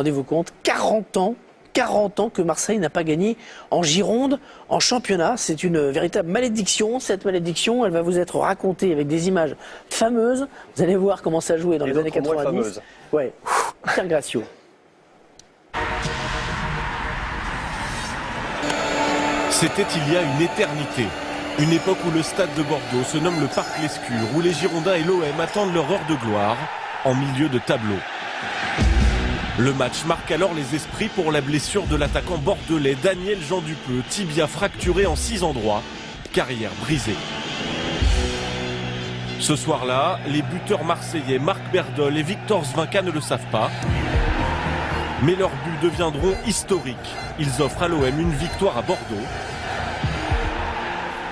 Rendez-vous compte, 40 ans que Marseille n'a pas gagné en Gironde, en championnat. C'est une véritable malédiction. Cette malédiction, elle va vous être racontée avec des images fameuses. Vous allez voir comment ça jouait dans les années 90. Ouais, Pierre Gracio. C'était il y a une éternité. Une époque où le stade de Bordeaux se nomme le Parc Lescure, où les Girondins et l'OM attendent leur heure de gloire en milieu de tableau. Le match marque alors les esprits pour la blessure de l'attaquant bordelais Daniel Jean Dupeux, tibia fracturé en 6 endroits, carrière brisée. Ce soir-là, les buteurs marseillais Marc Berdol et Victor Svinka ne le savent pas. Mais leurs buts deviendront historiques. Ils offrent à l'OM une victoire à Bordeaux.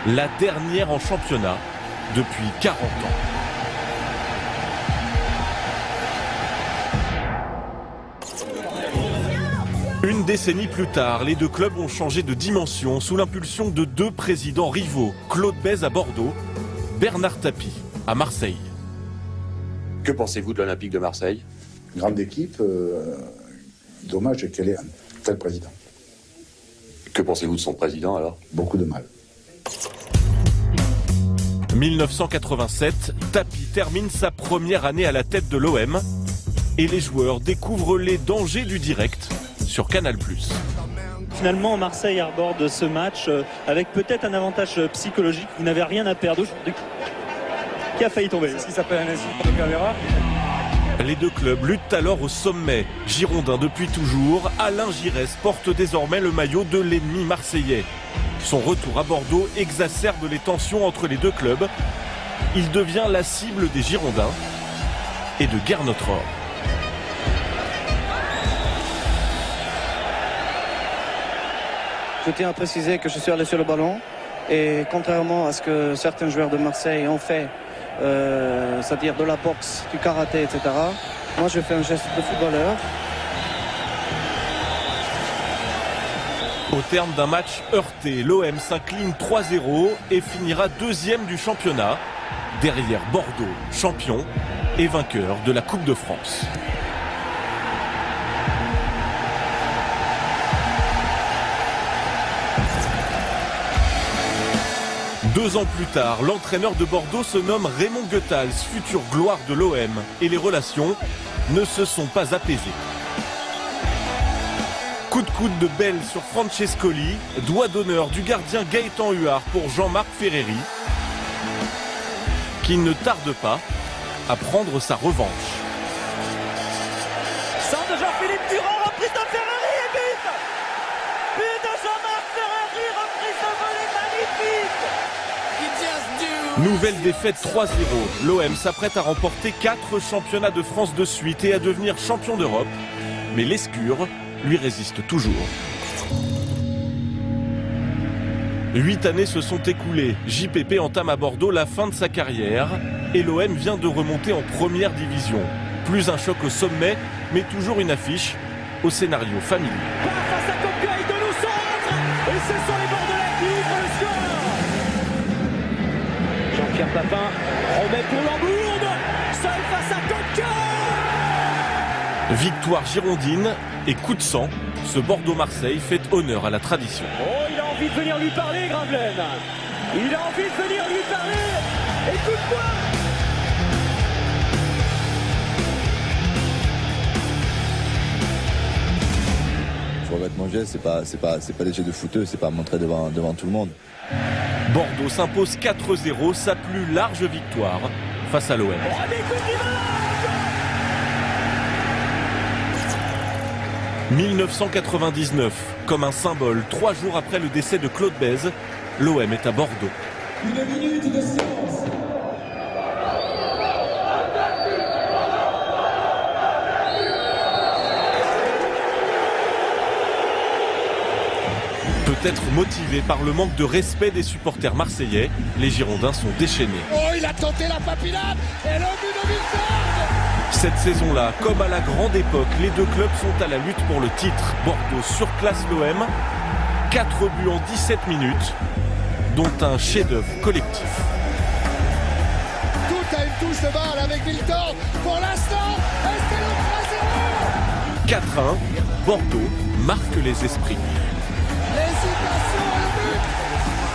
La dernière en championnat depuis 40 ans. Une décennie plus tard, les deux clubs ont changé de dimension sous l'impulsion de deux présidents rivaux, Claude Bèze à Bordeaux, Bernard Tapie à Marseille. Que pensez-vous de l'Olympique de Marseille? Grande équipe, dommage qu'elle ait un tel président. Que pensez-vous de son président alors? Beaucoup de mal. 1987, Tapie termine sa première année à la tête de l'OM et les joueurs découvrent les dangers du direct sur Canal+. Finalement, Marseille arborde ce match avec peut-être un avantage psychologique. Vous n'avez rien à perdre. Qui a failli tomber? C'est ce qui s'appelle un incident de caméra. Les deux clubs luttent alors au sommet. Girondin depuis toujours, Alain Giresse porte désormais le maillot de l'ennemi marseillais. Son retour à Bordeaux exacerbe les tensions entre les deux clubs. Il devient la cible des Girondins et de Gernot Rohr. Je tiens à préciser que je suis allé sur le ballon et contrairement à ce que certains joueurs de Marseille ont fait, c'est-à-dire de la boxe, du karaté, etc., moi je fais un geste de footballeur. Au terme d'un match heurté, l'OM s'incline 3-0 et finira deuxième du championnat, derrière Bordeaux, champion et vainqueur de la Coupe de France. Deux ans plus tard, l'entraîneur de Bordeaux se nomme Raymond Goethals, future gloire de l'OM, et les relations ne se sont pas apaisées. Coup de coude de Bell sur Francescoli, doigt d'honneur du gardien Gaëtan Huard pour Jean-Marc Ferreri, qui ne tarde pas à prendre sa revanche. Centre de Jean-Philippe Durand, reprise de Ferreri et but! But de Jean-Marc Ferreri, reprise de volée magnifique! Nouvelle défaite 3-0. L'OM s'apprête à remporter 4 championnats de France de suite et à devenir champion d'Europe. Mais l'Escure lui résiste toujours. 8 années se sont écoulées. JPP entame à Bordeaux la fin de sa carrière et l'OM vient de remonter en première division. Plus un choc au sommet, mais toujours une affiche au scénario familier. Face à Coqueuil de nous centre et ce sont les Bordelais qui ouvrent le score. Jean-Pierre Papin remet pour Lambourde, seul face à Coqueuil. Victoire girondine et coup de sang, ce Bordeaux-Marseille fait honneur à la tradition. Oh, il a envie de venir lui parler, Gravelaine. Il a envie de venir lui parler. Écoute-moi. Faut remettre mon geste, c'est pas des jeux de footeux, c'est pas montrer devant tout le monde. Bordeaux s'impose 4-0, sa plus large victoire face à l'OM. 1999, comme un symbole, 3 jours après le décès de Claude Bèze, l'OM est à Bordeaux. Une minute de silence. Peut-être motivés par le manque de respect des supporters marseillais, les Girondins sont déchaînés. Oh, il a tenté la papillade et le but de Victor. Cette saison-là, comme à la grande époque, les deux clubs sont à la lutte pour le titre. Bordeaux surclasse l'OM, 4 buts en 17 minutes, dont un chef-d'œuvre collectif. Tout a une touche de balle avec Victor pour l'instant. Et c'est le 4-1, Bordeaux marque les esprits. L'hésitation, le but.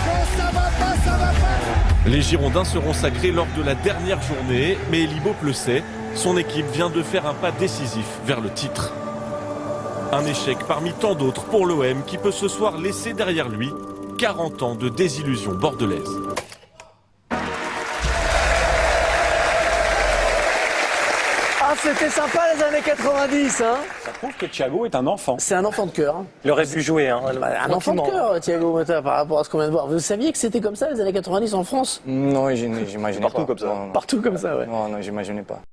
Quand ça va pas, ça va pas. Les Girondins seront sacrés lors de la dernière journée, mais Eli Boep le sait, son équipe vient de faire un pas décisif vers le titre. Un échec parmi tant d'autres pour l'OM qui peut ce soir laisser derrière lui 40 ans de désillusion bordelaise. Ah, c'était sympa les années 90, hein. Ça prouve que Thiago est un enfant. C'est un enfant de cœur. Hein. Il aurait pu jouer. Hein, Un enfant de cœur, Thiago Motta, par rapport à ce qu'on vient de voir. Vous saviez que c'était comme ça les années 90 en France? Non, j'imaginais pas. Partout comme ça. Non, non. Partout comme ça, ouais. Non, non, j'imaginais pas.